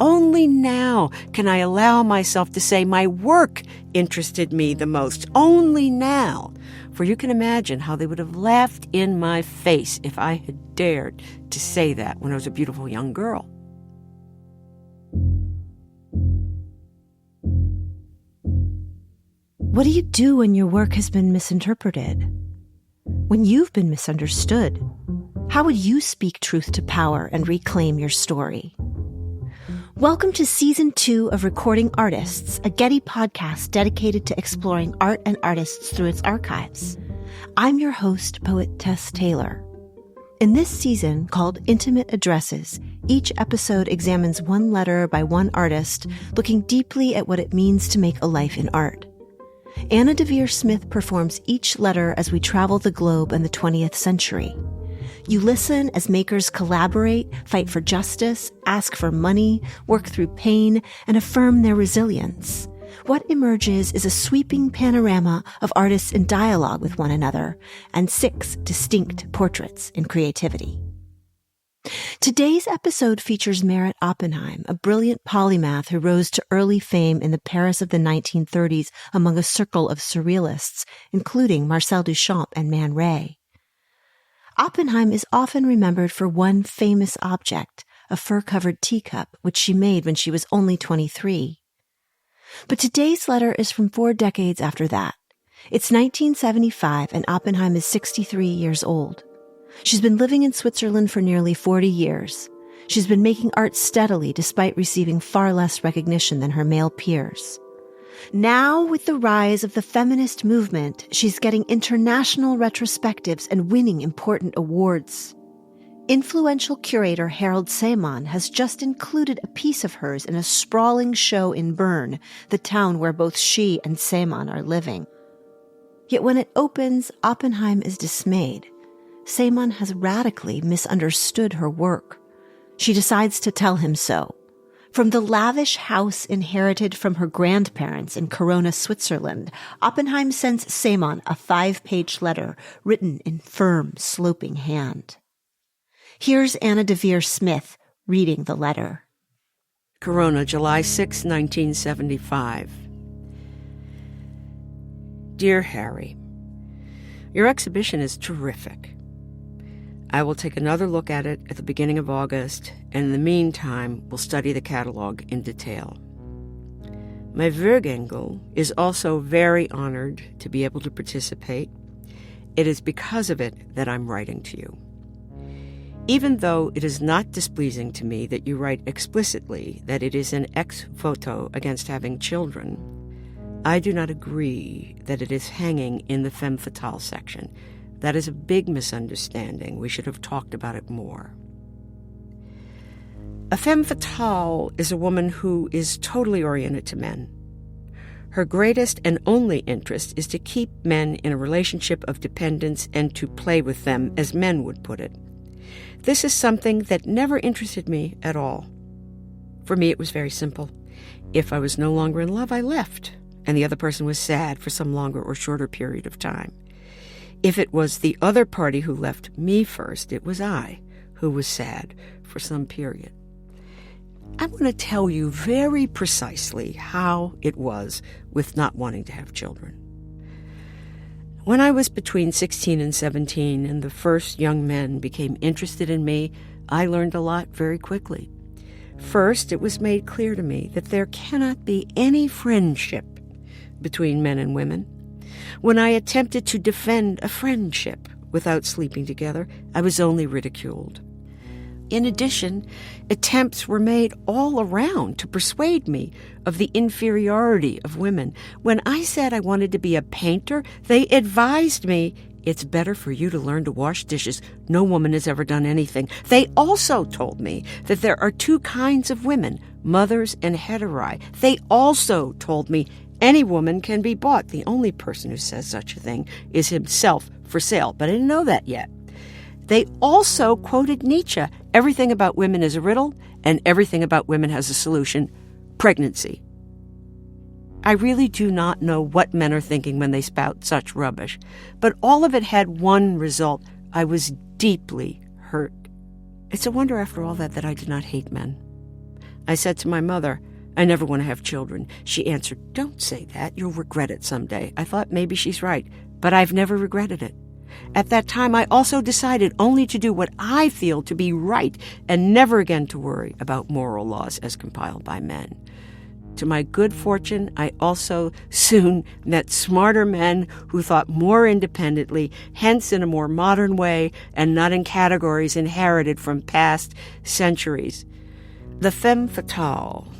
Only now can I allow myself to say my work interested me the most. Only now. For you can imagine how they would have laughed in my face if I had dared to say that when I was a beautiful young girl. What do you do when your work has been misinterpreted? When you've been misunderstood? How would you speak truth to power and reclaim your story? Welcome to Season 2 of Recording Artists, a Getty podcast dedicated to exploring art and artists through its archives. I'm your host, poet Tess Taylor. In this season, called Intimate Addresses, each episode examines one letter by one artist, looking deeply at what it means to make a life in art. Anna Deavere Smith performs each letter as we travel the globe in the 20th century. You listen as makers collaborate, fight for justice, ask for money, work through pain, and affirm their resilience. What emerges is a sweeping panorama of artists in dialogue with one another, and 6 distinct portraits in creativity. Today's episode features Meret Oppenheim, a brilliant polymath who rose to early fame in the Paris of the 1930s among a circle of surrealists, including Marcel Duchamp and Man Ray. Oppenheim is often remembered for one famous object, a fur-covered teacup, which she made when she was only 23. But today's letter is from 4 decades after that. It's 1975, and Oppenheim is 63 years old. She's been living in Switzerland for nearly 40 years. She's been making art steadily despite receiving far less recognition than her male peers. Now, with the rise of the feminist movement, she's getting international retrospectives and winning important awards. Influential curator Harald Szeemann has just included a piece of hers in a sprawling show in Bern, the town where both she and Szeemann are living. Yet when it opens, Oppenheim is dismayed. Szeemann has radically misunderstood her work. She decides to tell him so. From the lavish house inherited from her grandparents in Corona, Switzerland, Oppenheim sends Szeemann a 5-page letter written in firm, sloping hand. Here's Anna Deavere Smith reading the letter. Corona, July 6, 1975. Dear Harry, your exhibition is terrific. I will take another look at it at the beginning of August, and in the meantime, we'll study the catalog in detail. My Würgeengel is also very honored to be able to participate. It is because of it that I'm writing to you. Even though it is not displeasing to me that you write explicitly that it is an ex voto against having children, I do not agree that it is hanging in the Femme Fatale section. That is a big misunderstanding. We should have talked about it more. A femme fatale is a woman who is totally oriented to men. Her greatest and only interest is to keep men in a relationship of dependence and to play with them, as men would put it. This is something that never interested me at all. For me, it was very simple. If I was no longer in love, I left, and the other person was sad for some longer or shorter period of time. If it was the other party who left me first, it was I who was sad for some period. I'm going to tell you very precisely how it was with not wanting to have children. When I was between 16 and 17 and the first young men became interested in me, I learned a lot very quickly. First, it was made clear to me that there cannot be any friendship between men and women. When I attempted to defend a friendship without sleeping together, I was only ridiculed. In addition, attempts were made all around to persuade me of the inferiority of women. When I said I wanted to be a painter, they advised me, it's better for you to learn to wash dishes. No woman has ever done anything. They also told me that there are 2 kinds of women, mothers and heteri. They also told me any woman can be bought. The only person who says such a thing is himself for sale, but I didn't know that yet. They also quoted Nietzsche, everything about women is a riddle, and everything about women has a solution, pregnancy. I really do not know what men are thinking when they spout such rubbish, but all of it had one result. I was deeply hurt. It's a wonder after all that I did not hate men. I said to my mother, I never want to have children. She answered, don't say that. You'll regret it someday. I thought maybe she's right, but I've never regretted it. At that time, I also decided only to do what I feel to be right and never again to worry about moral laws as compiled by men. To my good fortune, I also soon met smarter men who thought more independently, hence in a more modern way and not in categories inherited from past centuries. The femme fatale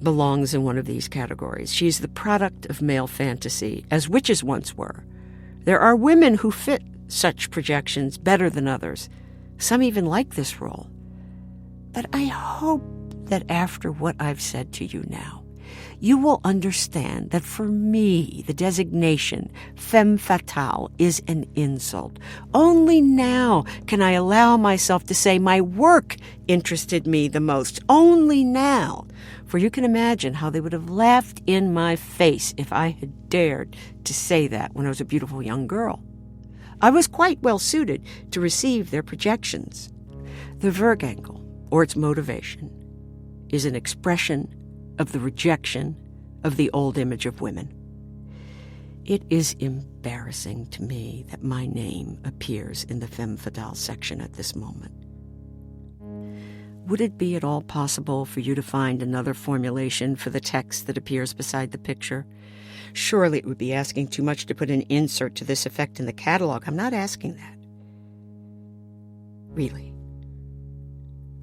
belongs in one of these categories. She's the product of male fantasy, as witches once were. There are women who fit such projections better than others. Some even like this role. But I hope that after what I've said to you now, you will understand that for me, the designation femme fatale is an insult. Only now can I allow myself to say my work interested me the most. Only now. For you can imagine how they would have laughed in my face if I had dared to say that when I was a beautiful young girl. I was quite well suited to receive their projections. The Würgeengel, or its motivation, is an expression of the rejection of the old image of women. It is embarrassing to me that my name appears in the femme fatale section at this moment. Would it be at all possible for you to find another formulation for the text that appears beside the picture? Surely it would be asking too much to put an insert to this effect in the catalog. I'm not asking that. Really.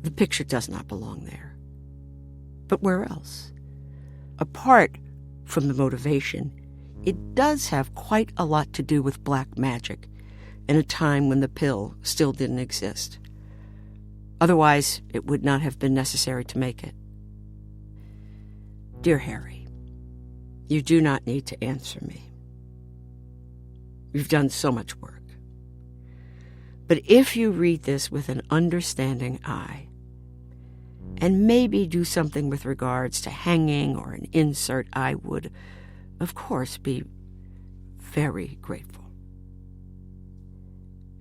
The picture does not belong there. But where else? Apart from the motivation, it does have quite a lot to do with black magic in a time when the pill still didn't exist. Otherwise, it would not have been necessary to make it. Dear Harry, you do not need to answer me. You've done so much work. But if you read this with an understanding eye, and maybe do something with regards to hanging or an insert, I would, of course, be very grateful.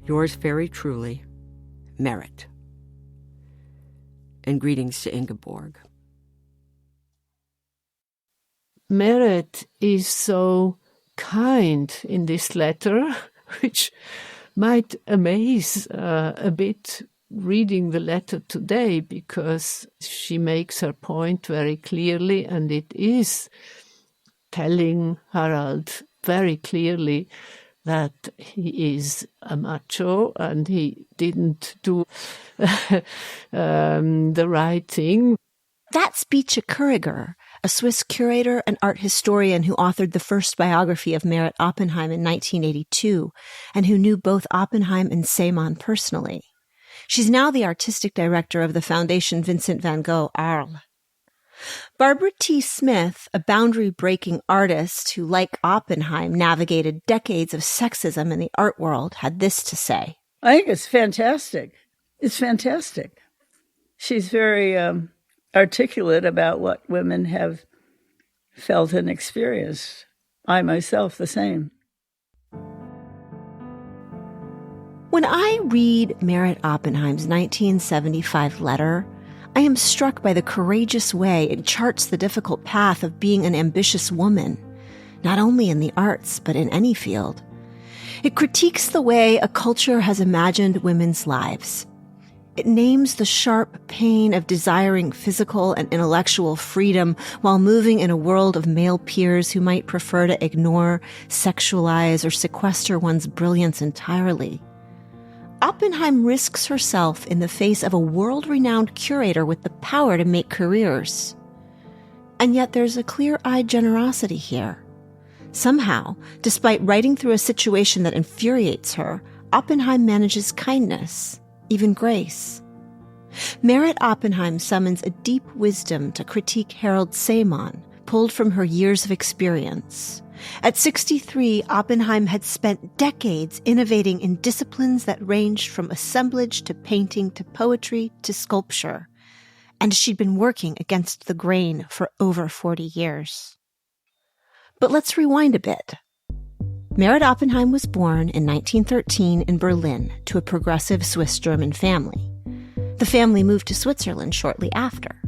Yours very truly, Meret. And greetings to Ingeborg. Meret is so kind in this letter, which might amaze a bit reading the letter today, because she makes her point very clearly, and it is telling Harald very clearly that he is a macho and he didn't do the right thing. That's Bice Curiger, a Swiss curator and art historian who authored the first biography of Meret Oppenheim in 1982, and who knew both Oppenheim and Szeemann personally. She's now the artistic director of the Foundation Vincent van Gogh Arles. Barbara T. Smith, a boundary-breaking artist who, like Oppenheim, navigated decades of sexism in the art world, had this to say. I think it's fantastic. It's fantastic. She's very articulate about what women have felt and experienced. I myself the same. When I read Meret Oppenheim's 1975 letter, I am struck by the courageous way it charts the difficult path of being an ambitious woman, not only in the arts, but in any field. It critiques the way a culture has imagined women's lives. It names the sharp pain of desiring physical and intellectual freedom while moving in a world of male peers who might prefer to ignore, sexualize, or sequester one's brilliance entirely. Oppenheim risks herself in the face of a world-renowned curator with the power to make careers. And yet there's a clear-eyed generosity here. Somehow, despite writing through a situation that infuriates her, Oppenheim manages kindness, even grace. Meret Oppenheim summons a deep wisdom to critique Harald Szeemann, pulled from her years of experience. At 63, Oppenheim had spent decades innovating in disciplines that ranged from assemblage to painting to poetry to sculpture, and she'd been working against the grain for over 40 years. But let's rewind a bit. Meret Oppenheim was born in 1913 in Berlin to a progressive Swiss-German family. The family moved to Switzerland shortly after.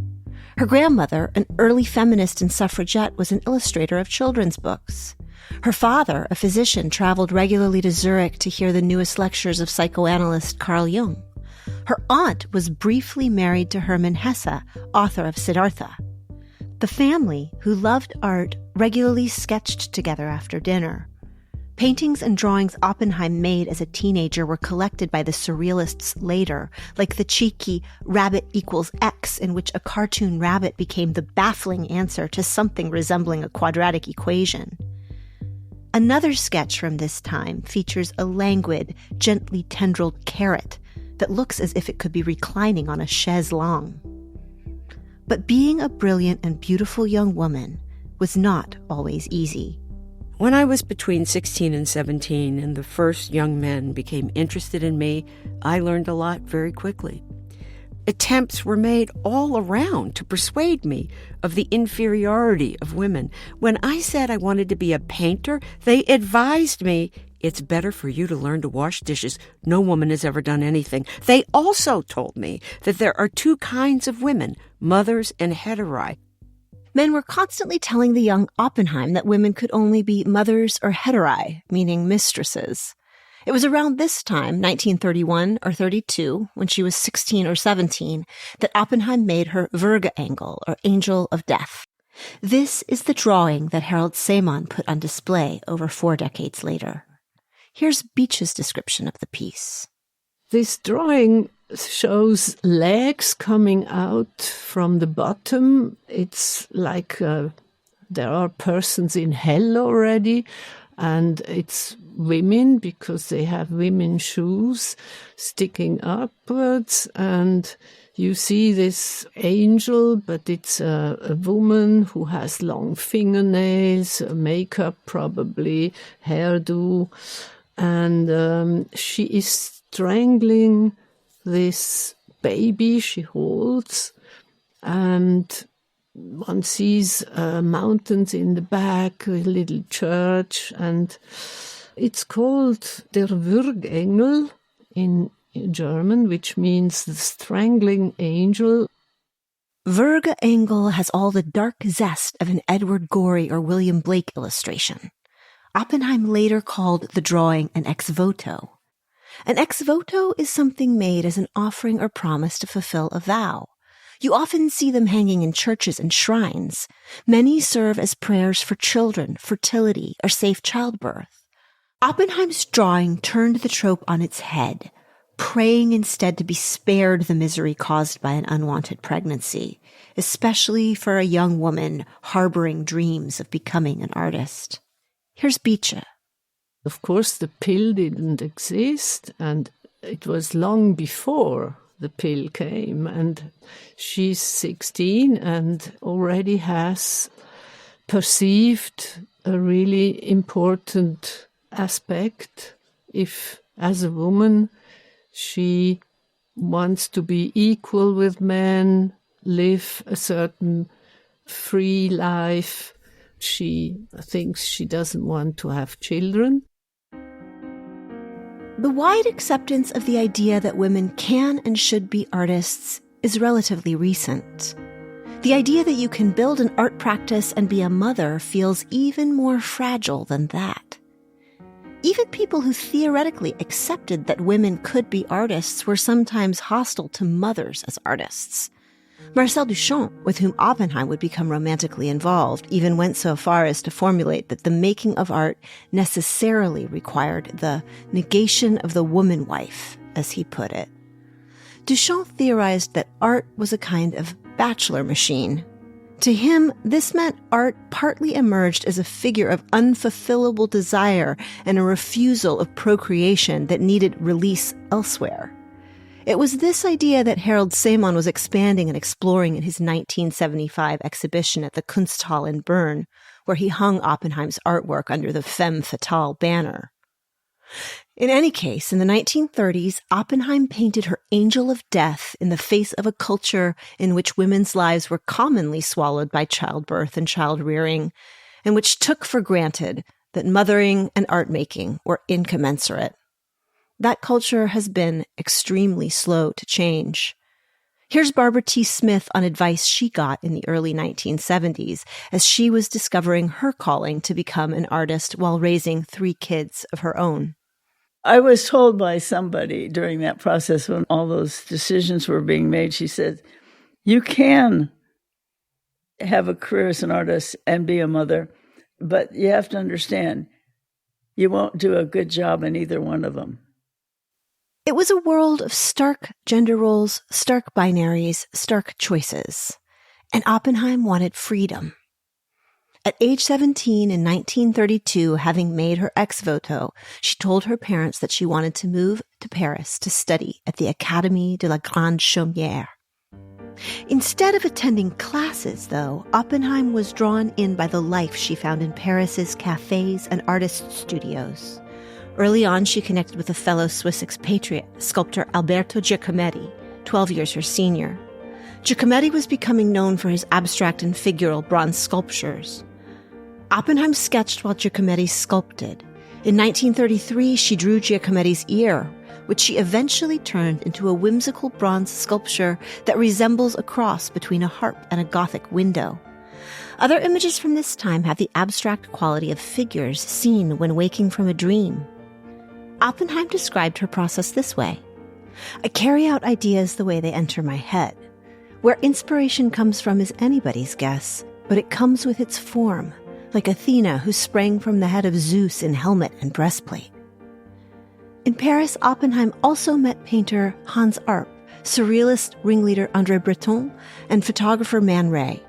Her grandmother, an early feminist and suffragette, was an illustrator of children's books. Her father, a physician, traveled regularly to Zurich to hear the newest lectures of psychoanalyst Carl Jung. Her aunt was briefly married to Hermann Hesse, author of Siddhartha. The family, who loved art, regularly sketched together after dinner. Paintings and drawings Oppenheim made as a teenager were collected by the Surrealists later, like the cheeky rabbit equals X, in which a cartoon rabbit became the baffling answer to something resembling a quadratic equation. Another sketch from this time features a languid, gently tendrilled carrot that looks as if it could be reclining on a chaise longue. But being a brilliant and beautiful young woman was not always easy. When I was between 16 and 17 and the first young men became interested in me, I learned a lot very quickly. Attempts were made all around to persuade me of the inferiority of women. When I said I wanted to be a painter, they advised me, it's better for you to learn to wash dishes. No woman has ever done anything. They also told me that there are two kinds of women, mothers and heteri. Men were constantly telling the young Oppenheim that women could only be mothers or heteri, meaning mistresses. It was around this time, 1931 or 32, when she was 16 or 17, that Oppenheim made her Würgeengel, or Angel of Death. This is the drawing that Harald Szeemann put on display over 4 decades later. Here's Bice's description of the piece. This drawing shows legs coming out from the bottom. It's like there are persons in hell already, and it's women because they have women's shoes sticking upwards, and you see this angel, but it's a woman who has long fingernails, makeup probably, hairdo, and she is strangling this baby she holds, and one sees mountains in the back, a little church, and it's called Der Würgeengel in German, which means the strangling angel. Würgeengel has all the dark zest of an Edward Gorey or William Blake illustration. Oppenheim later called the drawing an ex voto. An ex voto is something made as an offering or promise to fulfill a vow. You often see them hanging in churches and shrines. Many serve as prayers for children, fertility, or safe childbirth. Oppenheim's drawing turned the trope on its head, praying instead to be spared the misery caused by an unwanted pregnancy, especially for a young woman harboring dreams of becoming an artist. Here's Bice. Of course, the pill didn't exist, and it was long before the pill came, and she's 16 and already has perceived a really important aspect. If, as a woman, she wants to be equal with men, live a certain free life, she thinks she doesn't want to have children. The wide acceptance of the idea that women can and should be artists is relatively recent. The idea that you can build an art practice and be a mother feels even more fragile than that. Even people who theoretically accepted that women could be artists were sometimes hostile to mothers as artists. Marcel Duchamp, with whom Oppenheim would become romantically involved, even went so far as to formulate that the making of art necessarily required the negation of the woman wife, as he put it. Duchamp theorized that art was a kind of bachelor machine. To him, this meant art partly emerged as a figure of unfulfillable desire and a refusal of procreation that needed release elsewhere. It was this idea that Harald Szeemann was expanding and exploring in his 1975 exhibition at the Kunsthalle in Bern, where he hung Oppenheim's artwork under the Femme Fatale banner. In any case, in the 1930s, Oppenheim painted her Angel of Death in the face of a culture in which women's lives were commonly swallowed by childbirth and child-rearing, and which took for granted that mothering and art-making were incommensurate. That culture has been extremely slow to change. Here's Barbara T. Smith on advice she got in the early 1970s as she was discovering her calling to become an artist while raising 3 kids of her own. I was told by somebody during that process when all those decisions were being made, she said, you can have a career as an artist and be a mother, but you have to understand, you won't do a good job in either one of them. It was a world of stark gender roles, stark binaries, stark choices. And Oppenheim wanted freedom. At age 17 in 1932, having made her ex voto, she told her parents that she wanted to move to Paris to study at the Académie de la Grande Chaumière. Instead of attending classes, though, Oppenheim was drawn in by the life she found in Paris's cafes and artist studios. Early on, she connected with a fellow Swiss expatriate, sculptor Alberto Giacometti, 12 years her senior. Giacometti was becoming known for his abstract and figural bronze sculptures. Oppenheim sketched while Giacometti sculpted. In 1933, she drew Giacometti's ear, which she eventually turned into a whimsical bronze sculpture that resembles a cross between a harp and a Gothic window. Other images from this time have the abstract quality of figures seen when waking from a dream. Oppenheim described her process this way. I carry out ideas the way they enter my head. Where inspiration comes from is anybody's guess, but it comes with its form, like Athena who sprang from the head of Zeus in helmet and breastplate. In Paris, Oppenheim also met painter Hans Arp, surrealist ringleader André Breton, and photographer Man Ray.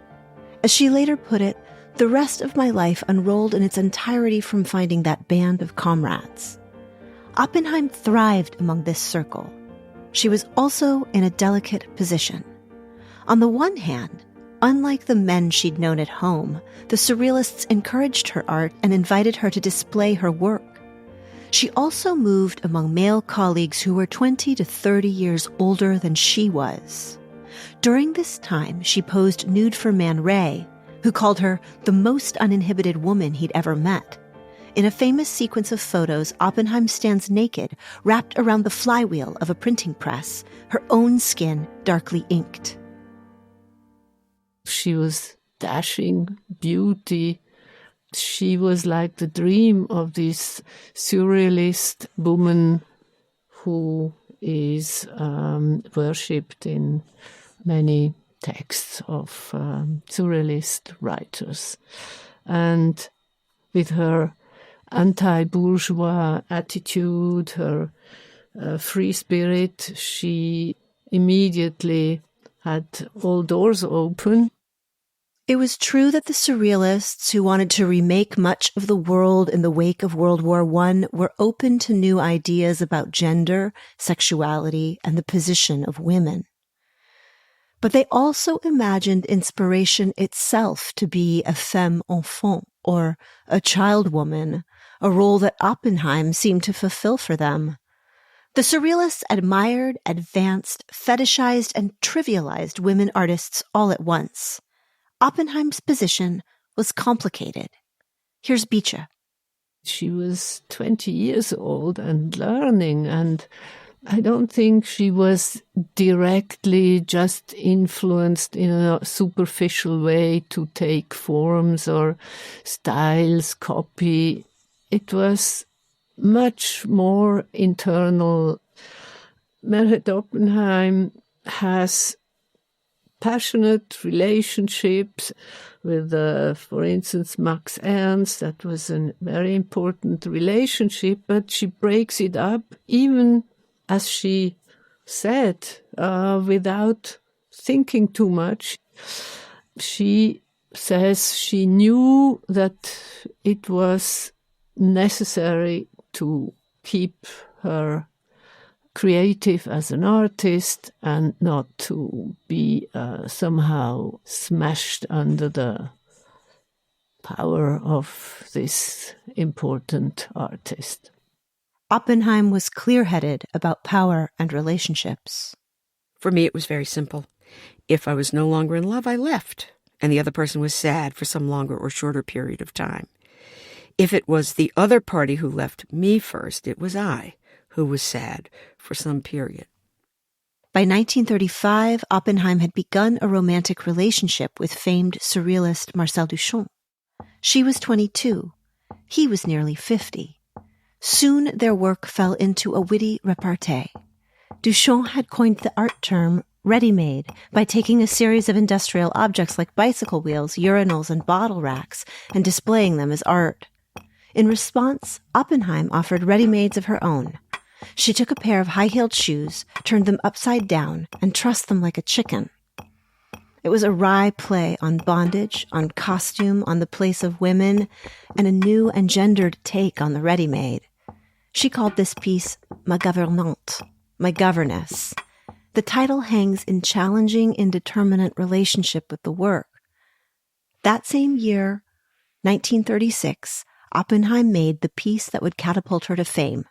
As she later put it, the rest of my life unrolled in its entirety from finding that band of comrades. Oppenheim thrived among this circle. She was also in a delicate position. On the one hand, unlike the men she'd known at home, the Surrealists encouraged her art and invited her to display her work. She also moved among male colleagues who were 20 to 30 years older than she was. During this time, she posed nude for Man Ray, who called her the most uninhibited woman he'd ever met. In a famous sequence of photos, Oppenheim stands naked, wrapped around the flywheel of a printing press, her own skin darkly inked. She was dashing beauty. She was like the dream of this surrealist woman who is worshipped in many texts of surrealist writers. And with her anti-bourgeois attitude, her free spirit, she immediately had all doors open. It was true that the Surrealists, who wanted to remake much of the world in the wake of World War I, were open to new ideas about gender, sexuality, and the position of women. But they also imagined inspiration itself to be a femme enfant, or a child woman, a role that Oppenheim seemed to fulfill for them. The Surrealists admired, advanced, fetishized, and trivialized women artists all at once. Oppenheim's position was complicated. Here's Bice. She was 20 years old and learning, and I don't think she was directly just influenced in a superficial way to take forms or styles, copy. It was much more internal. Meret Oppenheim has passionate relationships with, for instance, Max Ernst. That was a very important relationship, but she breaks it up, even as she said, without thinking too much. She says she knew that it was necessary to keep her creative as an artist and not to be somehow smashed under the power of this important artist. Oppenheim was clear-headed about power and relationships. For me, it was very simple. If I was no longer in love, I left, and the other person was sad for some longer or shorter period of time. If it was the other party who left me first, it was I who was sad for some period. By 1935, Oppenheim had begun a romantic relationship with famed surrealist Marcel Duchamp. She was 22. He was nearly 50. Soon their work fell into a witty repartee. Duchamp had coined the art term ready-made by taking a series of industrial objects like bicycle wheels, urinals, and bottle racks and displaying them as art. In response, Oppenheim offered ready-mades of her own. She took a pair of high-heeled shoes, turned them upside down, and trussed them like a chicken. It was a wry play on bondage, on costume, on the place of women, and a new and gendered take on the ready-made. She called this piece Ma Gouvernante, my governess. The title hangs in challenging, indeterminate relationship with the work. That same year, 1936, Oppenheim made the piece that would catapult her to fame,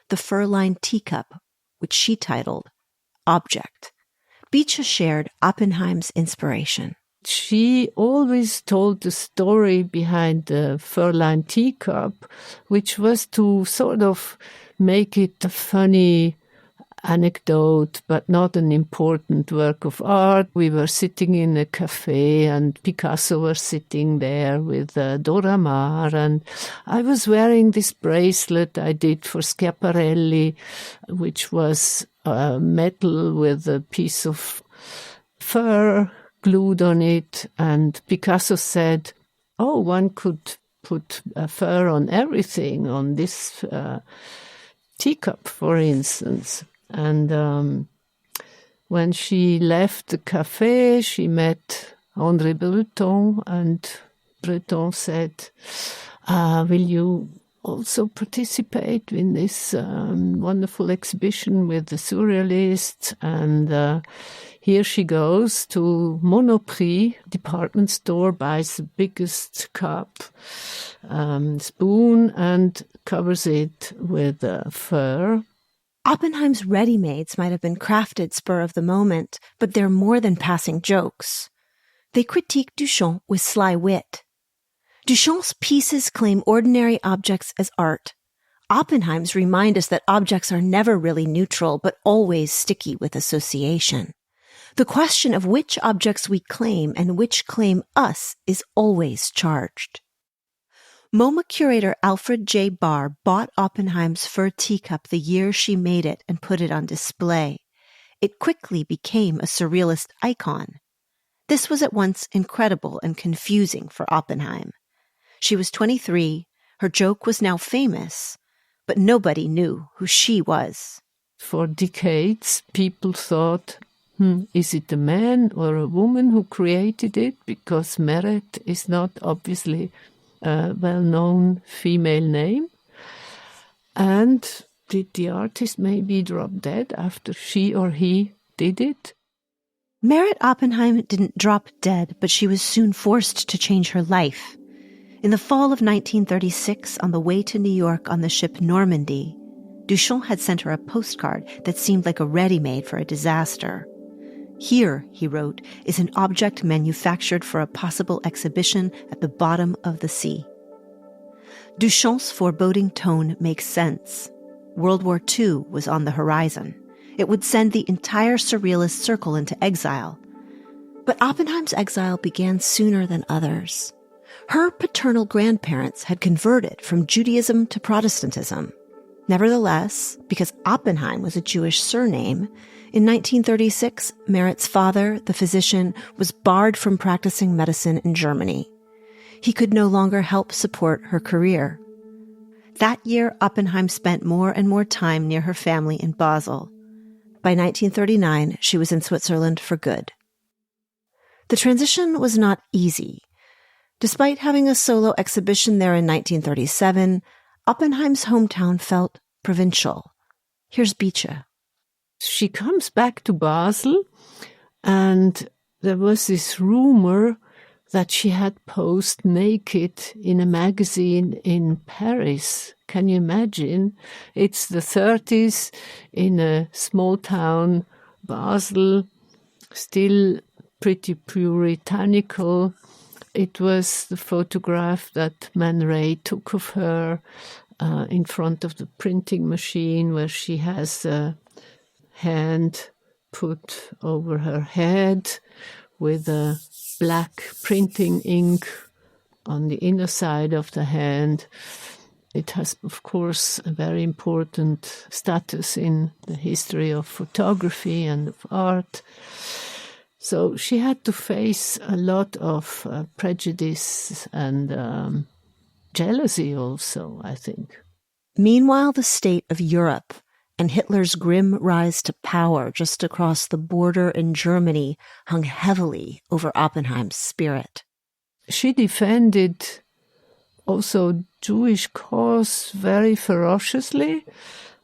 the fur-lined teacup, which she titled Object. Bice shared Oppenheim's inspiration. She always told the story behind the fur-lined teacup, which was to sort of make it a funny anecdote, but not an important work of art. We were sitting in a cafe and Picasso was sitting there with Dora Maar, and I was wearing this bracelet I did for Schiaparelli, which was metal with a piece of fur glued on it, and Picasso said, "Oh, one could put fur on everything, on this teacup, for instance." And when she left the cafe, she met André Breton, and Breton said, "Will you also participate in this wonderful exhibition with the Surrealists?" And here she goes to Monoprix department store, buys the biggest cup, spoon, and covers it with fur. Oppenheim's ready-mades might have been crafted spur of the moment, but they're more than passing jokes. They critique Duchamp with sly wit. Duchamp's pieces claim ordinary objects as art. Oppenheim's remind us that objects are never really neutral, but always sticky with association. The question of which objects we claim and which claim us is always charged. MoMA curator Alfred J. Barr bought Oppenheim's fur teacup the year she made it and put it on display. It quickly became a surrealist icon. This was at once incredible and confusing for Oppenheim. She was 23, her joke was now famous, but nobody knew who she was. For decades, people thought, is it a man or a woman who created it? Because Meret is not obviously a well-known female name. And did the artist maybe drop dead after she or he did it? Meret Oppenheim didn't drop dead, but she was soon forced to change her life. In the fall of 1936, on the way to New York on the ship Normandy, Duchamp had sent her a postcard that seemed like a ready-made for a disaster. "Here," he wrote, "is an object manufactured for a possible exhibition at the bottom of the sea." Duchamp's foreboding tone makes sense. World War II was on the horizon. It would send the entire surrealist circle into exile. But Oppenheim's exile began sooner than others. Her paternal grandparents had converted from Judaism to Protestantism. Nevertheless, because Oppenheim was a Jewish surname, in 1936, Meret's father, the physician, was barred from practicing medicine in Germany. He could no longer help support her career. That year, Oppenheim spent more and more time near her family in Basel. By 1939, she was in Switzerland for good. The transition was not easy. Despite having a solo exhibition there in 1937, Oppenheim's hometown felt provincial. Here's Bice. She comes back to Basel, and there was this rumor that she had posed naked in a magazine in Paris. Can you imagine? It's the 30s in a small town, Basel, still pretty puritanical. It was the photograph that Man Ray took of her in front of the printing machine, where she has a hand put over her head with a black printing ink on the inner side of the hand. It has, of course, a very important status in the history of photography and of art. So she had to face a lot of prejudice and jealousy also, I think. Meanwhile, the state of Europe and Hitler's grim rise to power just across the border in Germany hung heavily over Oppenheim's spirit. She defended also Jewish cause very ferociously.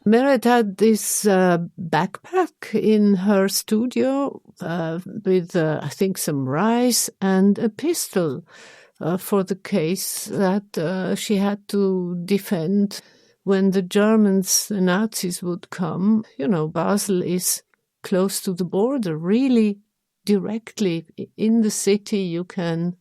Meret had this backpack in her studio with, I think, some rice and a pistol for the case that she had to defend when the Germans, the Nazis, would come. You know, Basel is close to the border, really directly in the city you can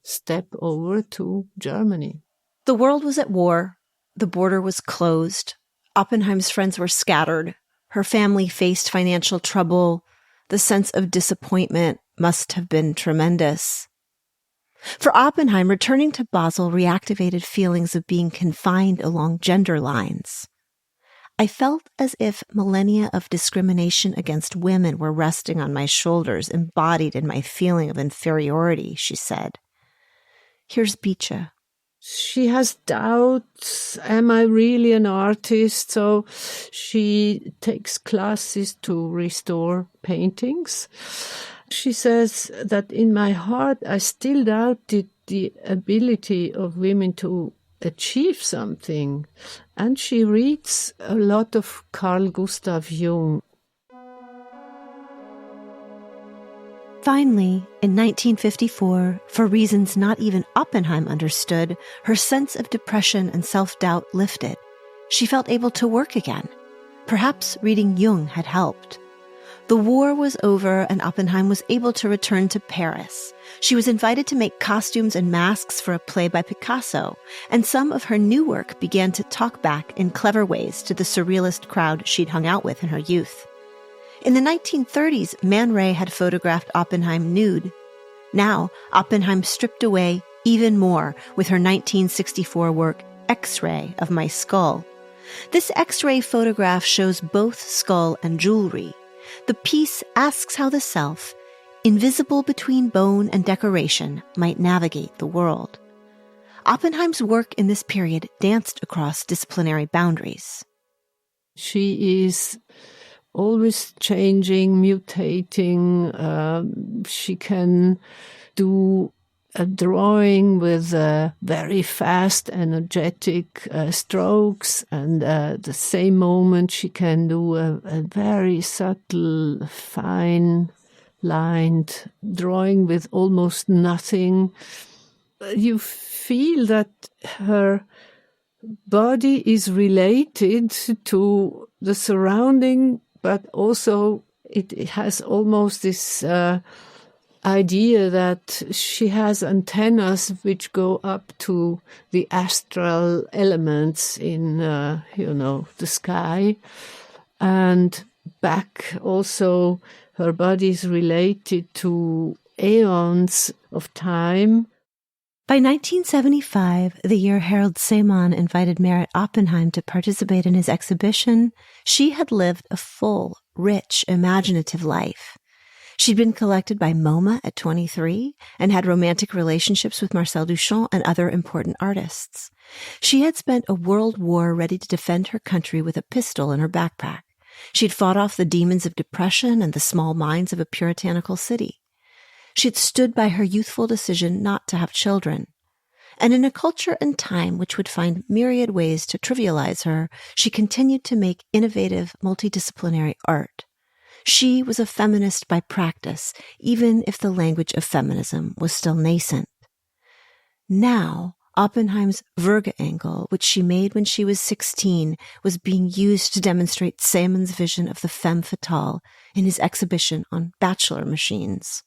step over to Germany. The world was at war. The border was closed. Oppenheim's friends were scattered. Her family faced financial trouble. The sense of disappointment must have been tremendous. For Oppenheim, returning to Basel reactivated feelings of being confined along gender lines. I felt as if millennia of discrimination against women were resting on my shoulders, embodied in my feeling of inferiority, she said. Here's Bice. She has doubts. Am I really an artist? So she takes classes to restore paintings. She says that in my heart, I still doubted the ability of women to achieve something. And she reads a lot of Carl Gustav Jung. Finally, in 1954, for reasons not even Oppenheim understood, her sense of depression and self-doubt lifted. She felt able to work again. Perhaps reading Jung had helped. The war was over and Oppenheim was able to return to Paris. She was invited to make costumes and masks for a play by Picasso, and some of her new work began to talk back in clever ways to the surrealist crowd she'd hung out with in her youth. In the 1930s, Man Ray had photographed Oppenheim nude. Now, Oppenheim stripped away even more with her 1964 work, X-Ray of My Skull. This X-ray photograph shows both skull and jewelry. The piece asks how the self, invisible between bone and decoration, might navigate the world. Oppenheim's work in this period danced across disciplinary boundaries. She is always changing, mutating. She can do a drawing with very fast, energetic strokes, and at the same moment she can do a very subtle, fine-lined drawing with almost nothing. You feel that her body is related to the surrounding, but also it has almost this idea that she has antennas which go up to the astral elements in, the sky. And back also, her body is related to aeons of time. By 1975, the year Harald Szeemann invited Meret Oppenheim to participate in his exhibition, she had lived a full, rich, imaginative life. She'd been collected by MoMA at 23 and had romantic relationships with Marcel Duchamp and other important artists. She had spent a world war ready to defend her country with a pistol in her backpack. She'd fought off the demons of depression and the small minds of a puritanical city. She'd stood by her youthful decision not to have children. And in a culture and time which would find myriad ways to trivialize her, she continued to make innovative, multidisciplinary art. She was a feminist by practice, even if the language of feminism was still nascent. Now, Oppenheim's Würgeengel, which she made when she was 16, was being used to demonstrate Szeemann's vision of the Femme Fatale in his exhibition on bachelor machines.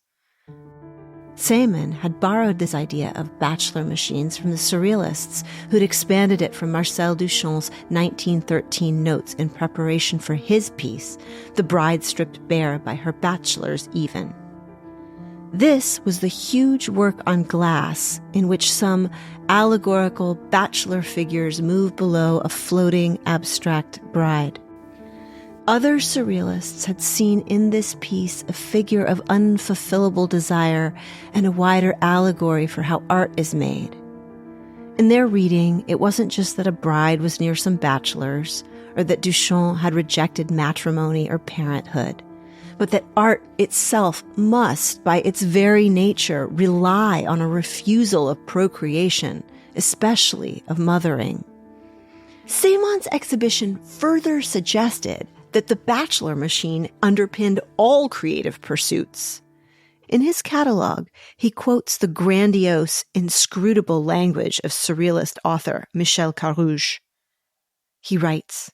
Szeemann had borrowed this idea of bachelor machines from the Surrealists, who'd expanded it from Marcel Duchamp's 1913 notes in preparation for his piece, The Bride Stripped Bare by Her Bachelors Even. This was the huge work on glass in which some allegorical bachelor figures move below a floating, abstract bride. Other Surrealists had seen in this piece a figure of unfulfillable desire and a wider allegory for how art is made. In their reading, it wasn't just that a bride was near some bachelors, or that Duchamp had rejected matrimony or parenthood, but that art itself must, by its very nature, rely on a refusal of procreation, especially of mothering. Szeemann's exhibition further suggested that the bachelor machine underpinned all creative pursuits. In his catalog, he quotes the grandiose, inscrutable language of Surrealist author Michel Carouge. He writes,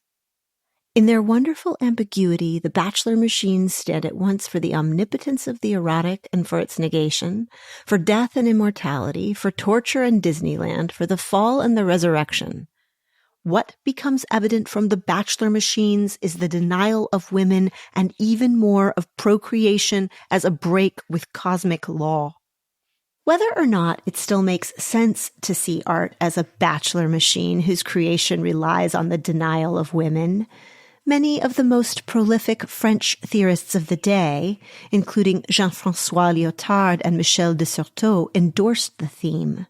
"In their wonderful ambiguity, the bachelor machines stand at once for the omnipotence of the erotic and for its negation, for death and immortality, for torture and Disneyland, for the fall and the resurrection. What becomes evident from the bachelor machines is the denial of women and even more of procreation as a break with cosmic law." Whether or not it still makes sense to see art as a bachelor machine whose creation relies on the denial of women, many of the most prolific French theorists of the day, including Jean-François Lyotard and Michel de Certeau, endorsed the theme.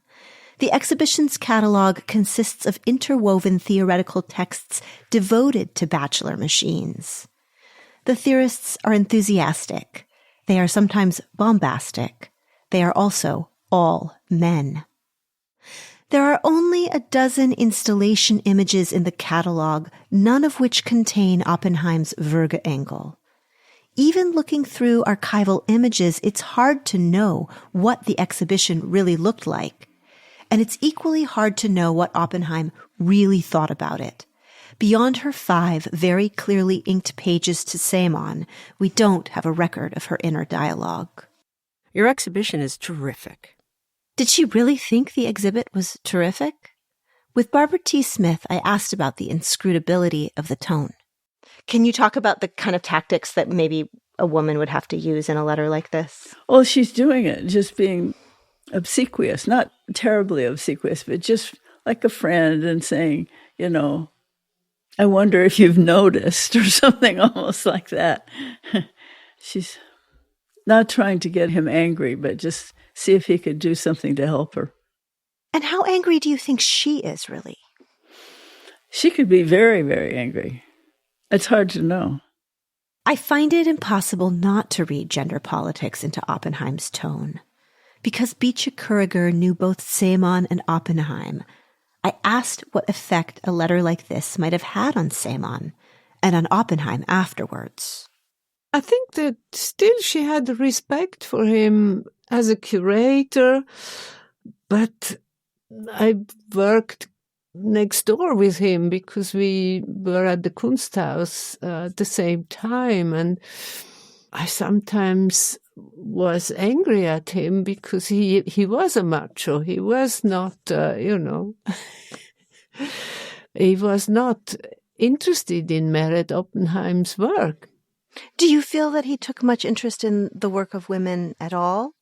The exhibition's catalog consists of interwoven theoretical texts devoted to bachelor machines. The theorists are enthusiastic. They are sometimes bombastic. They are also all men. There are only a dozen installation images in the catalog, none of which contain Oppenheim's Würgeengel. Even looking through archival images, it's hard to know what the exhibition really looked like. And it's equally hard to know what Oppenheim really thought about it. Beyond her 5 very clearly inked pages to Szeemann, we don't have a record of her inner dialogue. Your exhibition is terrific. Did she really think the exhibit was terrific? With Barbara T. Smith, I asked about the inscrutability of the tone. Can you talk about the kind of tactics that maybe a woman would have to use in a letter like this? Well, she's doing it, just being obsequious, not terribly obsequious, but just like a friend and saying, I wonder if you've noticed, or something almost like that. She's not trying to get him angry, but just see if he could do something to help her. And how angry do you think she is, really? She could be very, very angry. It's hard to know. I find it impossible not to read gender politics into Oppenheim's tone. Because Bice Curiger knew both Szeemann and Oppenheim, I asked what effect a letter like this might have had on Szeemann and on Oppenheim afterwards. I think that still she had respect for him as a curator, but I worked next door with him because we were at the Kunsthaus at the same time, and I sometimes was angry at him because he was a macho. He was not, he was not interested in Meret Oppenheim's work. Do you feel that he took much interest in the work of women at all?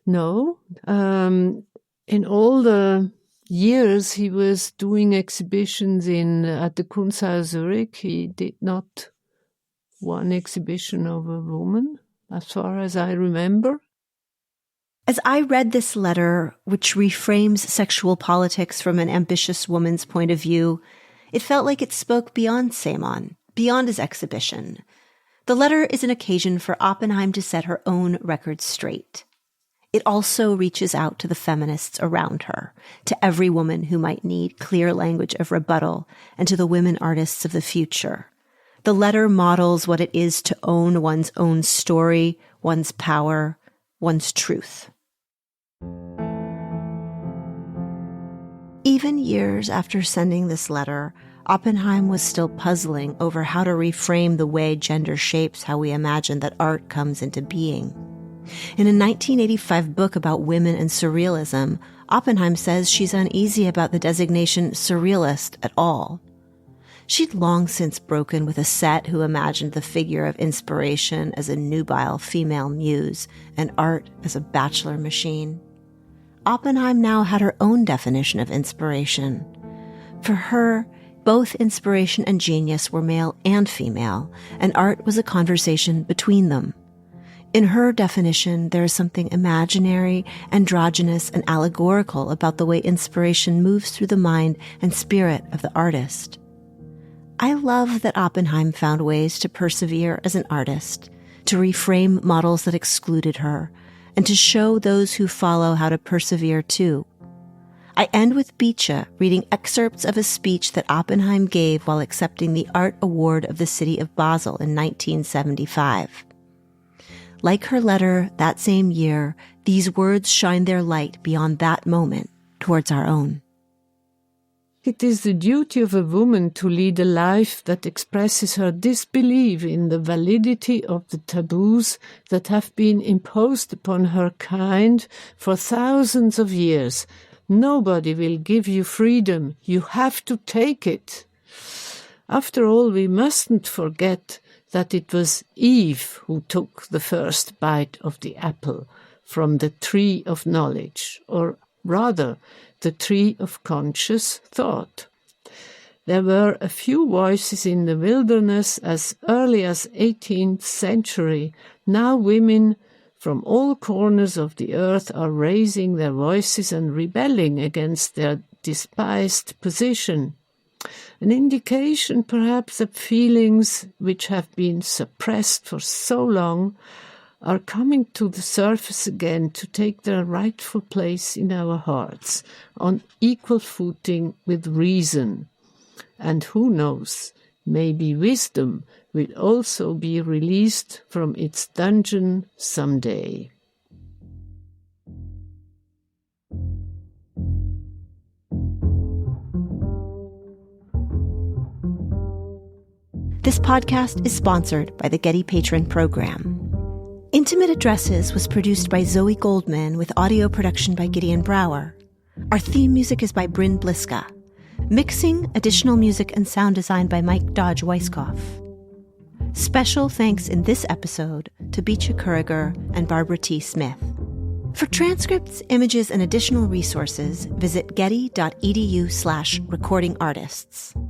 No. In all the years he was doing exhibitions at the Kunsthaus Zurich, he did not one exhibition of a woman, as far as I remember. As I read this letter, which reframes sexual politics from an ambitious woman's point of view, it felt like it spoke beyond Szeemann, beyond his exhibition. The letter is an occasion for Oppenheim to set her own record straight. It also reaches out to the feminists around her, to every woman who might need clear language of rebuttal, and to the women artists of the future. The letter models what it is to own one's own story, one's power, one's truth. Even years after sending this letter, Oppenheim was still puzzling over how to reframe the way gender shapes how we imagine that art comes into being. In a 1985 book about women and surrealism, Oppenheim says she's uneasy about the designation surrealist at all. She'd long since broken with a set who imagined the figure of inspiration as a nubile female muse and art as a bachelor machine. Oppenheim now had her own definition of inspiration. For her, both inspiration and genius were male and female, and art was a conversation between them. In her definition, there is something imaginary, androgynous, and allegorical about the way inspiration moves through the mind and spirit of the artist. I love that Oppenheim found ways to persevere as an artist, to reframe models that excluded her, and to show those who follow how to persevere too. I end with Bice reading excerpts of a speech that Oppenheim gave while accepting the Art Award of the City of Basel in 1975. Like her letter that same year, these words shine their light beyond that moment towards our own. It is the duty of a woman to lead a life that expresses her disbelief in the validity of the taboos that have been imposed upon her kind for thousands of years. Nobody will give you freedom. You have to take it. After all, we mustn't forget that it was Eve who took the first bite of the apple from the tree of knowledge, or rather, the tree of conscious thought. There were a few voices in the wilderness as early as 18th century. Now women from all corners of the earth are raising their voices and rebelling against their despised position. An indication, perhaps, that feelings which have been suppressed for so long are coming to the surface again to take their rightful place in our hearts, on equal footing with reason. And who knows, maybe wisdom will also be released from its dungeon someday. This podcast is sponsored by the Getty Patron Program. Intimate Addresses was produced by Zoe Goldman with audio production by Gideon Brower. Our theme music is by Bryn Bliska. Mixing, additional music, and sound design by Mike Dodge Weisskopf. Special thanks in this episode to Bice Curiger and Barbara T. Smith. For transcripts, images, and additional resources, visit getty.edu/recordingartists.